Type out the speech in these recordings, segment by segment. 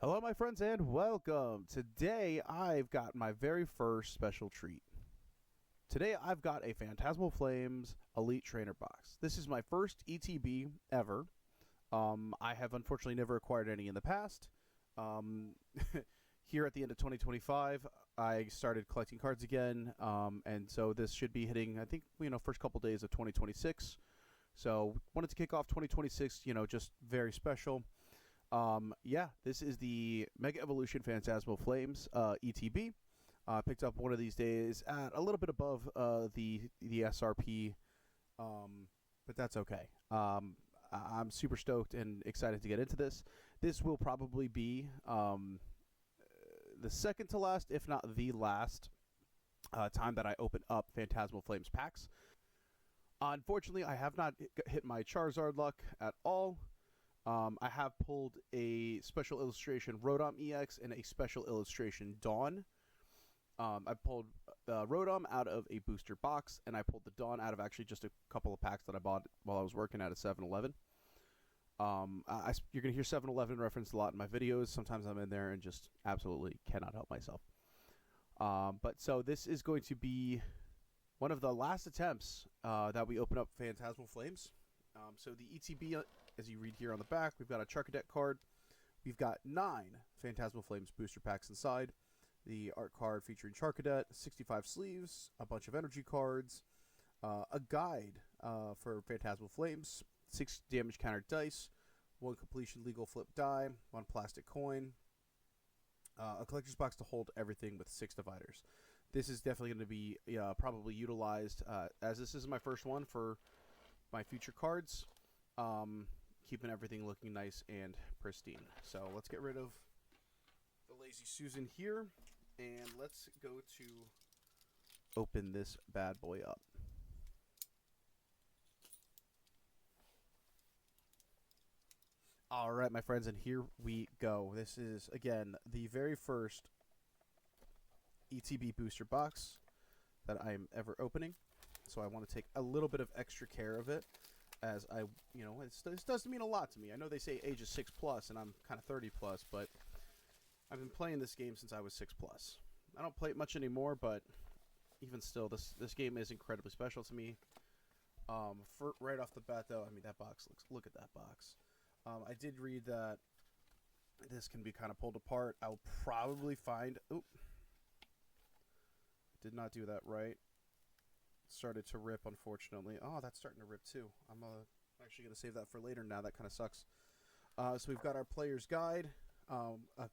Hello, my friends, and welcome. Today, I've got my very first special treat. Today, I've got a Phantasmal Flames Elite Trainer box. This is my first ETB ever. I have unfortunately never acquired any in the past. Here at the end of 2025, I started collecting cards again, and so this should be hitting, I think, first couple days of 2026. So, wanted to kick off 2026, just very special. This is the Mega Evolution Phantasmal Flames ETB. Picked up one of these days at a little bit above the SRP, but that's okay. I'm super stoked and excited to get into this. This will probably be the second to last, if not the last, time that I open up Phantasmal Flames packs. Unfortunately, I have not hit my Charizard luck at all. I have pulled a special illustration Rotom EX and a special illustration Dawn. I pulled Rotom out of a booster box, and I pulled the Dawn out of actually just a couple of packs that I bought while I was working at a 7-Eleven. You're going to hear 7-Eleven referenced a lot in my videos. Sometimes I'm in there and just absolutely cannot help myself. But so this is going to be one of the last attempts that we open up Phantasmal Flames. So the ETB, as you read here on the back, we've got a Charcadet card. We've got 9 Phantasmal Flames booster packs inside. The art card featuring Charcadet, 65 sleeves, a bunch of energy cards, a guide for Phantasmal Flames, 6 damage counter dice, 1 completion legal flip die, 1 plastic coin, a collector's box to hold everything with 6 dividers. This is definitely going to be probably utilized, as this is my first one for my future cards, keeping everything looking nice and pristine. So let's get rid of the Lazy Susan here, and let's go to open this bad boy up. Alright, my friends, and here we go. This is, again, the very first ETB booster box that I'm ever opening. So I want to take a little bit of extra care of it, as this doesn't mean a lot to me. I know they say age is 6+, and I'm kind of 30+, but I've been playing this game since I was 6+. I don't play it much anymore, but even still, this game is incredibly special to me. Right off the bat, though, I mean, that box look at that box. I did read that this can be kind of pulled apart. I'll probably find... Oop. Did not do that right. Started to rip, unfortunately. Oh, that's starting to rip too. I'm actually going to save that for later now. That kind of sucks. So we've got our player's guide, a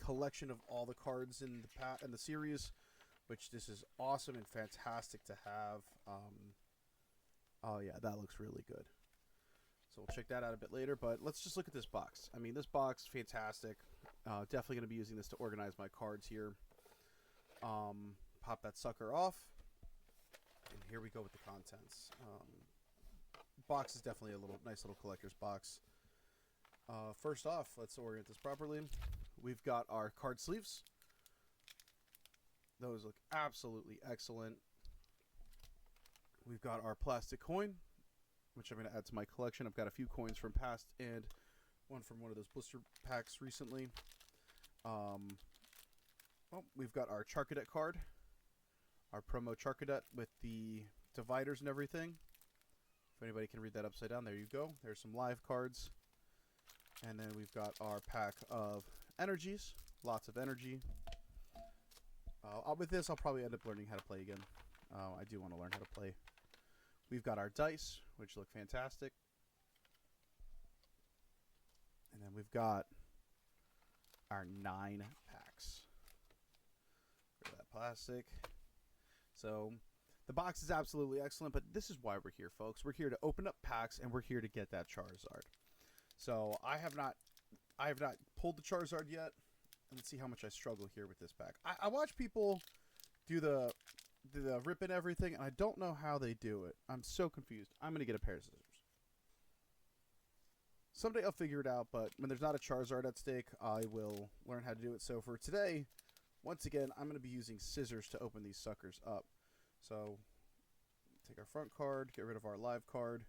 collection of all the cards in the series, which this is awesome and fantastic to have. Oh yeah, that looks really good. So we'll check that out a bit later, but let's just look at this box. I mean, this box, fantastic. Definitely going to be using this to organize my cards here. Pop that sucker off. And here we go with the contents. Box is definitely a nice little collector's box. First off, let's orient this properly. We've got our card sleeves. Those look absolutely excellent. We've got our plastic coin, which I'm going to add to my collection. I've got a few coins from past and one from one of those blister packs recently. We've got our Charcadet card. Our promo Charcadet with the dividers and everything. If anybody can read that upside down, there you go. There's some live cards. And then we've got our pack of energies. Lots of energy. With this, I'll probably end up learning how to play again. I do want to learn how to play. We've got our dice, which look fantastic. And then we've got our 9 packs. Rid of that plastic. So the box is absolutely excellent, but this is why we're here, folks. We're here to open up packs, and we're here to get that Charizard. So I have not pulled the Charizard yet. Let's see how much I struggle here with this pack. I watch people do the rip and everything, and I don't know how they do it. I'm so confused. I'm going to get a pair of scissors. Someday I'll figure it out, but when there's not a Charizard at stake, I will learn how to do it. So for today, once again, I'm going to be using scissors to open these suckers up. So take our front card, get rid of our live card,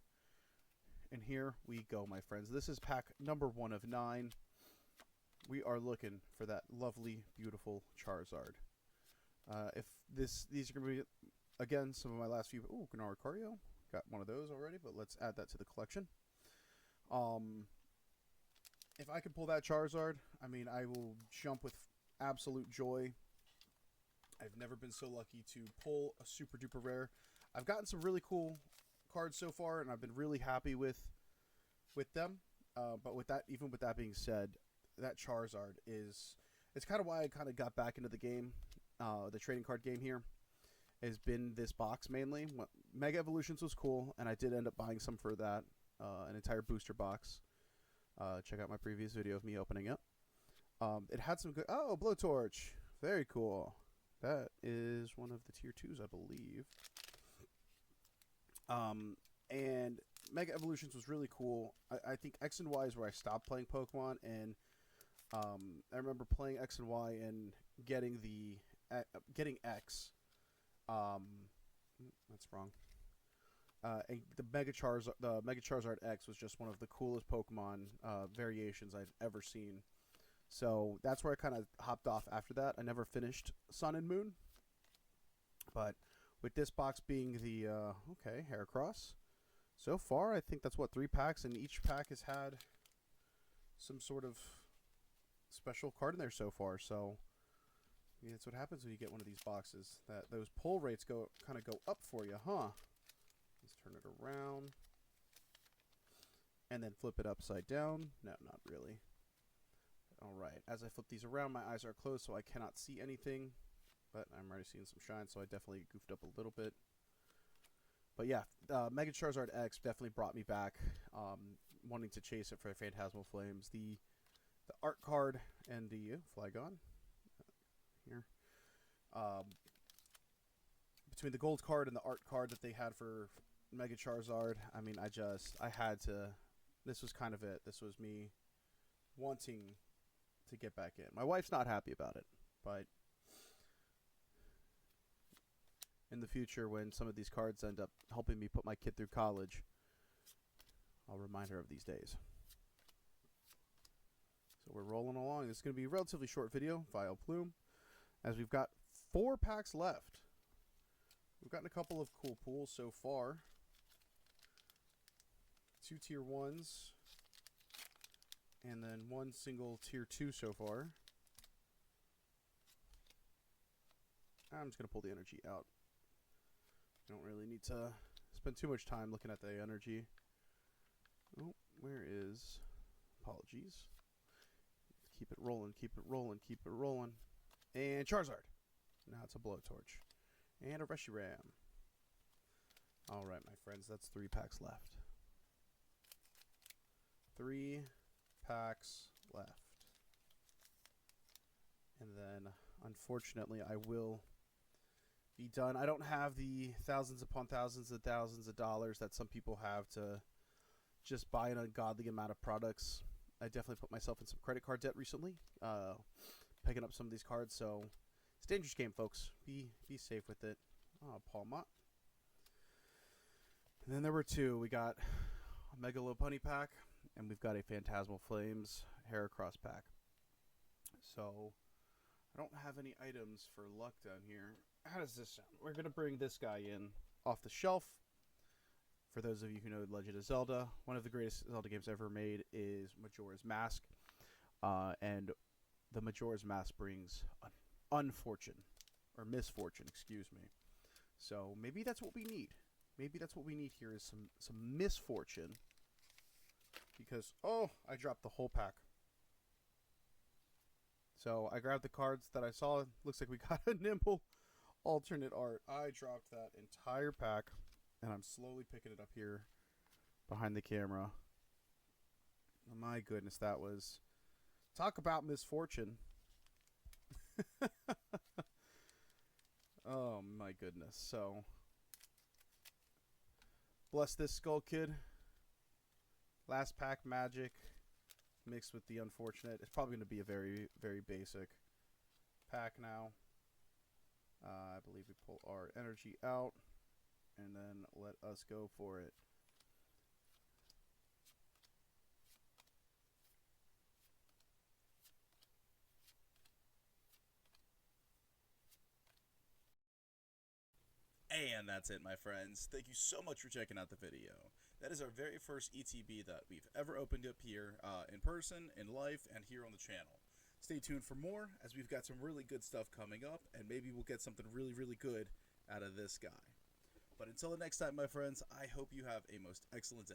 and here we go, my friends. This is pack number 1 of 9. we are looking for that lovely, beautiful Charizard. If these are going to be, again, some of my last few. Ooh, Gennaro Cario. Got one of those already, but let's add that to the collection. If I could pull that Charizard, I mean, I will jump with absolute joy. I've never been so lucky to pull a super duper rare. I've gotten some really cool cards so far, and I've been really happy with them. But with that, even with that being said, that Charizard it's kind of why I kind of got back into the game, the trading card game here. Has been this box mainly. Mega Evolutions was cool, and I did end up buying some for that, an entire booster box. Check out my previous video of me opening it. It had some good. Oh, Blowtorch, very cool. That is one of the tier 2s, I believe. And Mega Evolutions was really cool. I think X and Y is where I stopped playing Pokemon, and I remember playing X and Y and getting X. That's wrong. And the Mega Charizard X was just one of the coolest Pokemon variations I've ever seen. So that's where I kind of hopped off after that. I never finished Sun and Moon, but with this box being the okay, Heracross. So far, I think that's what, 3 packs, and each pack has had some sort of special card in there so far. So yeah, that's what happens when you get one of these boxes. That those pull rates kind of go up for you, huh? Let's turn it around and then flip it upside down. No, not really. All right. As I flip these around, my eyes are closed, so I cannot see anything. But I'm already seeing some shine, so I definitely goofed up a little bit. But yeah, Mega Charizard X definitely brought me back, wanting to chase it for Phantasmal Flames. The art card and the Flygon here. Between the gold card and the art card that they had for Mega Charizard, I mean, I had to. This was kind of it. This was me wanting to get back in. My wife's not happy about it, but in the future, when some of these cards end up helping me put my kid through college, I'll remind her of these days. So we're rolling along. This is going to be a relatively short video, Vileplume, as we've got 4 packs left. We've gotten a couple of cool pools so far. 2 tier 1s, and then 1 single tier 2 so far. I'm just going to pull the energy out. I don't really need to spend too much time looking at the energy. Oh, where is... Apologies. Keep it rolling, keep it rolling, keep it rolling. And Charizard. Now it's a Blowtorch. And a Reshiram. Alright, my friends, that's 3 packs left. 3 packs left. And then, unfortunately, I will be done. I don't have the thousands upon thousands of dollars that some people have to just buy an ungodly amount of products. I definitely put myself in some credit card debt recently, picking up some of these cards. So it's a dangerous game, folks. Be safe with it. Oh, Paul Mott. And then there were 2. We got a Mega Lopunny pack, and we've got a Phantasmal Flames Heracross pack. So I don't have any items for luck down here. How does this sound? We're going to bring this guy in off the shelf. For those of you who know Legend of Zelda, one of the greatest Zelda games ever made is Majora's Mask. And the Majora's Mask brings unfortune, or misfortune, excuse me. So maybe that's what we need. Maybe that's what we need here is some misfortune. Because, oh, I dropped the whole pack. So I grabbed the cards that I saw. Looks like we got a Nimble alternate art. I dropped that entire pack, and I'm slowly picking it up here behind the camera. Oh, my goodness, that was... Talk about misfortune. Oh, my goodness. So, bless this Skull Kid. Last pack magic mixed with the unfortunate. It's probably going to be a very, very basic pack now. I believe we pull our energy out, and then let us go for it. And that's it, my friends. Thank you so much for checking out the video. That is our very first ETB that we've ever opened up here in person, in life, and here on the channel. Stay tuned for more, as we've got some really good stuff coming up, and maybe we'll get something really, really good out of this guy. But until the next time, my friends, I hope you have a most excellent day.